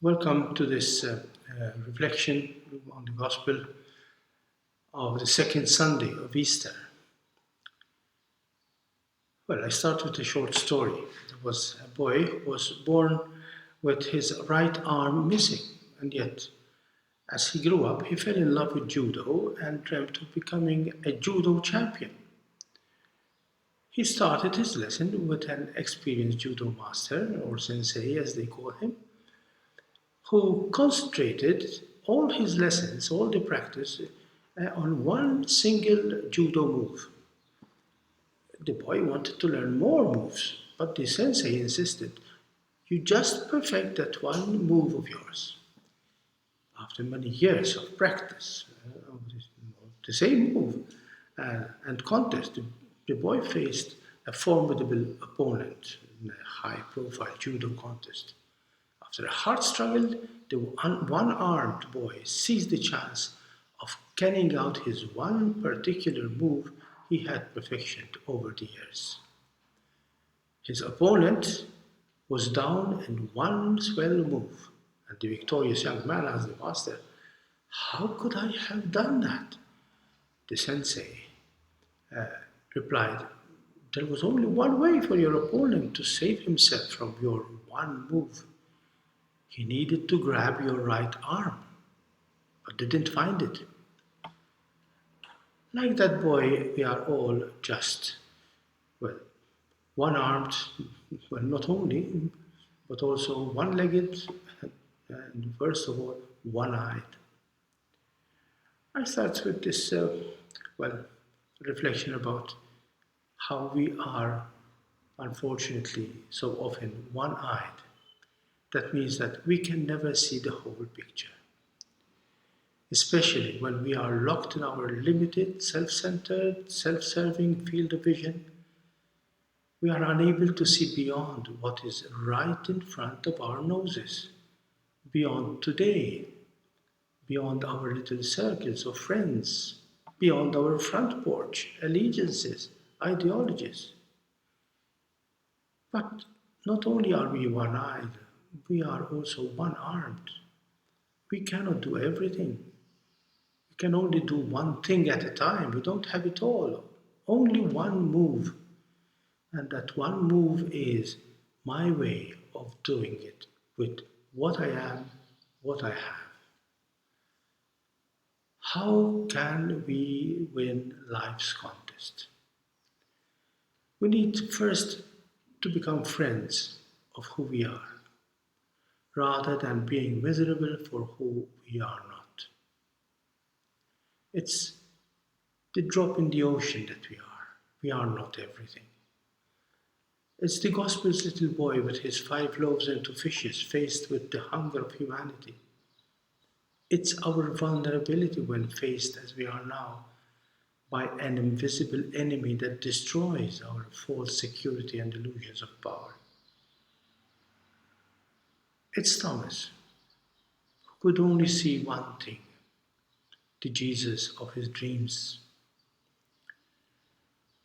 Welcome to this reflection on the Gospel of the second Sunday of Easter. Well, I start with a short story. There was a boy who was born with his right arm missing, and yet, as he grew up, he fell in love with judo and dreamt of becoming a judo champion. He started his lesson with an experienced judo master, or sensei as they call him, who concentrated all his lessons, all the practice, on one single judo move. The boy wanted to learn more moves, but the sensei insisted, you just perfect that one move of yours. After many years of practice of the same move and contest, the boy faced a formidable opponent in a high profile judo contest. After a hard struggle, the one-armed boy seized the chance of carrying out his one particular move he had perfected over the years. His opponent was down in one swell move, and the victorious young man asked the master, how could I have done that? The sensei replied, there was only one way for your opponent to save himself from your one move. He needed to grab your right arm, but didn't find it. Like that boy, we are all just, well, one armed, well, not only, but also one legged, and first of all, one eyed. I start with this, well, reflection about how we are, unfortunately, so often one eyed. That means that we can never see the whole picture, especially when we are locked in our limited, self centered, self serving field of vision. We are unable to see beyond what is right in front of our noses, beyond today, beyond our little circles of friends, beyond our front porch, allegiances, ideologies. But not only are we one eyed, we are also one armed. We cannot do everything. We can only do one thing at a time. We don't have it all. Only one move. And that one move is my way of doing it with what I am, what I have. How can we win life's contest? We need first to become friends of who we are, rather than being miserable for who we are not. It's the drop in the ocean that we are. We are not everything. It's the gospel's little boy with his 5 loaves and 2 fishes faced with the hunger of humanity. It's our vulnerability when faced as we are now by an invisible enemy that destroys our false security and illusions of power. It's Thomas, who could only see one thing, the Jesus of his dreams.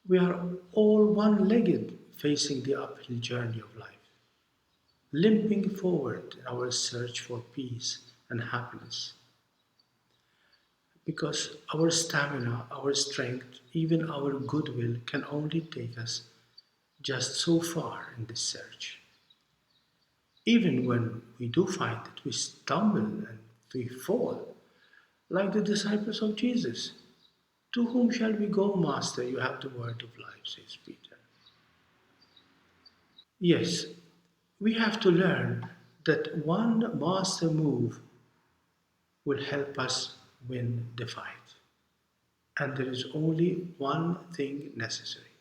We are all one legged facing the uphill journey of life, limping forward in our search for peace and happiness. Because our stamina, our strength, even our goodwill can only take us just so far in this search. Even when we do find it, we stumble and we fall, like the disciples of Jesus. To whom shall we go, Master? You have the word of life, says Peter. Yes, we have to learn that one master move will help us win the fight. And there is only one thing necessary,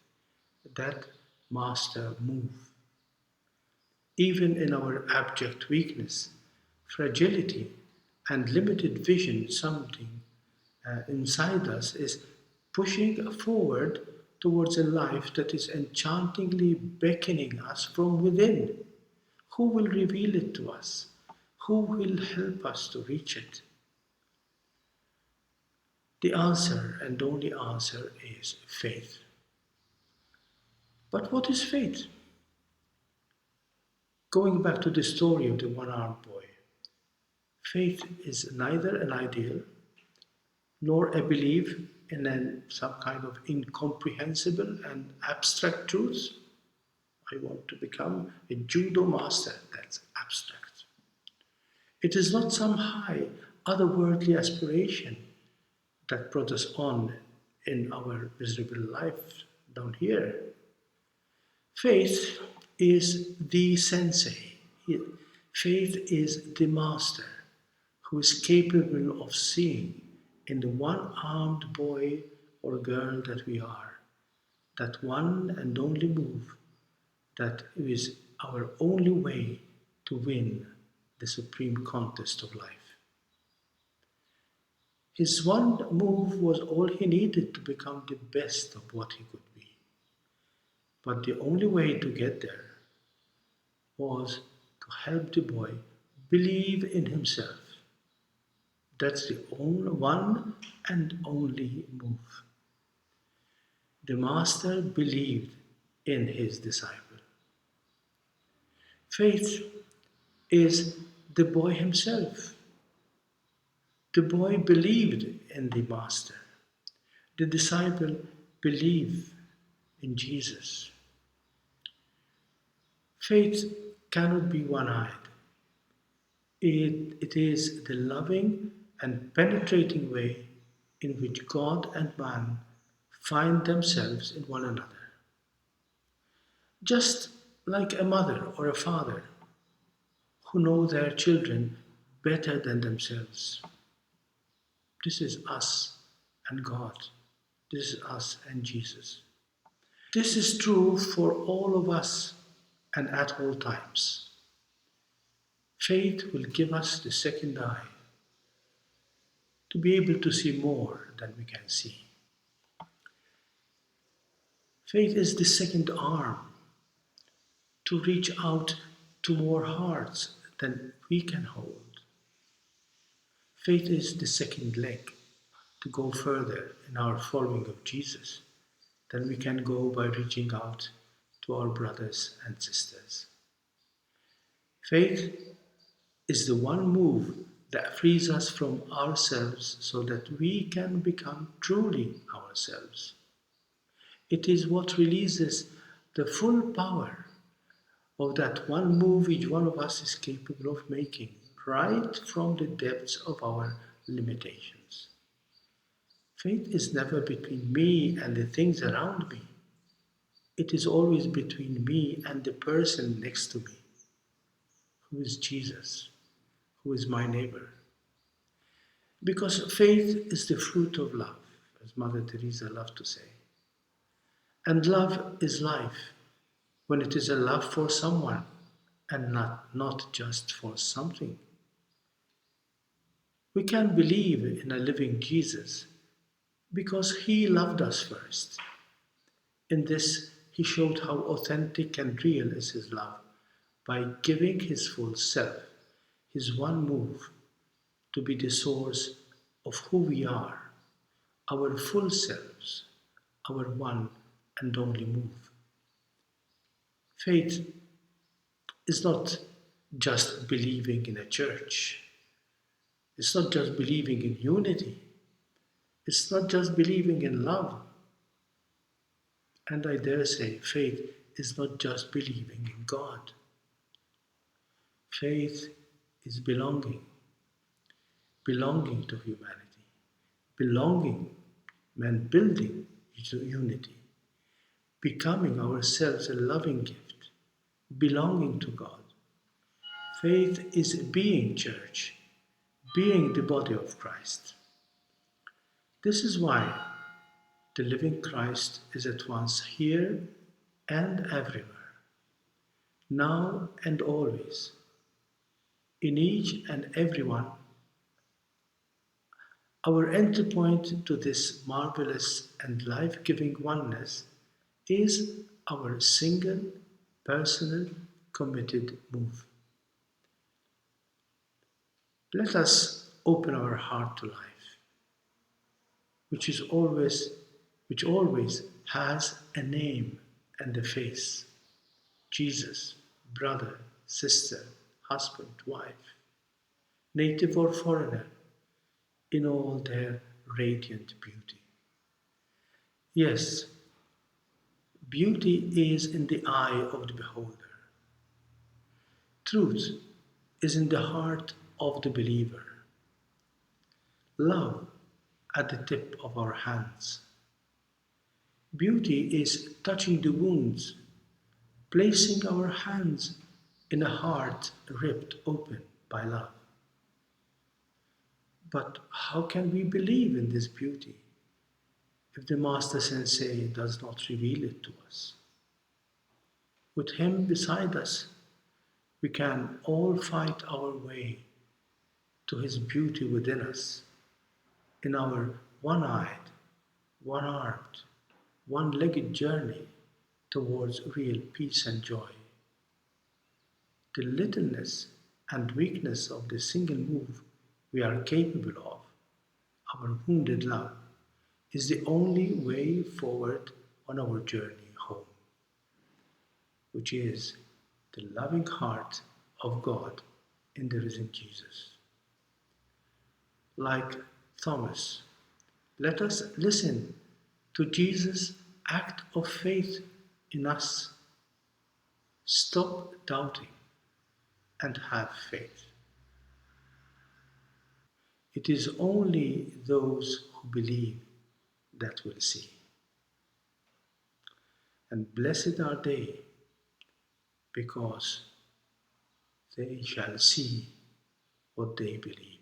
that master move. Even in our abject weakness, fragility, and limited vision, something inside us is pushing forward towards a life that is enchantingly beckoning us from within. Who will reveal it to us? Who will help us to reach it? The answer and only answer is faith. But what is faith? Going back to the story of the one armed boy, Faith is neither an ideal nor a belief in some kind of incomprehensible and abstract truth. I want to become a judo master. That's abstract. It is not some high, otherworldly aspiration that brought us on in our miserable life down here. Faith is the sensei. Faith is the master who is capable of seeing in the one armed boy or girl that we are, that one and only move that is our only way to win the supreme contest of life. His one move was all he needed to become the best of what he could be. But the only way to get there was to help the boy believe in himself. That's the only one and only move. The master believed in his disciple. Faith is the boy himself. The boy believed in the master. The disciple believed in Jesus. Faith cannot be one eyed. It is the loving and penetrating way in which God and man find themselves in one another. Just like a mother or a father who know their children better than themselves. This is us and God. This is us and Jesus. This is true for all of us and at all times. Faith will give us the second eye to be able to see more than we can see. Faith is the second arm to reach out to more hearts than we can hold. Faith is the second leg to go further in our following of Jesus than we can go by reaching out to our brothers and sisters. Faith is the one move that frees us from ourselves so that we can become truly ourselves. It is what releases the full power of that one move each one of us is capable of making right from the depths of our limitations. Faith is never between me and the things around me. It is always between me and the person next to me, who is Jesus, who is my neighbor. Because faith is the fruit of love, as Mother Teresa loved to say. And love is life when it is a love for someone and not just for something. We can believe in a living Jesus because he loved us first. In this, he showed how authentic and real is his love by giving his full self, his one move, to be the source of who we are, our full selves, our one and only move. Faith is not just believing in a church. It's not just believing in unity. It's not just believing in love. And I dare say, faith is not just believing in God. Faith is belonging, belonging to humanity, belonging meant building into unity, becoming ourselves a loving gift, belonging to God. Faith is being church, being the body of Christ. This is why the living Christ is at once here and everywhere, now and always. In each and every one, our entry point to this marvelous and life giving oneness is our single, personal, committed move. Let us open our heart to life, which is always which always has a name and a face. Jesus, brother, sister, husband, wife. native or foreigner, in all their radiant beauty. Yes, beauty is in the eye of the beholder. Truth is in the heart of the believer. Love at the tip of our hands. Beauty is touching the wounds, placing our hands in a heart ripped open by love. But how can we believe in this beauty if the Master Sensei does not reveal it to us? With him beside us, we can all fight our way to his beauty within us, in our one eyed, one armed, one legged journey towards real peace and joy. The littleness and weakness of the single move we are capable of, our wounded love, is the only way forward on our journey home, which is the loving heart of God in the risen Jesus. Like Thomas, let us listen to Jesus' act of faith in us. Stop doubting and have faith. It is only those who believe that will see. And blessed are they, because they shall see what they believe.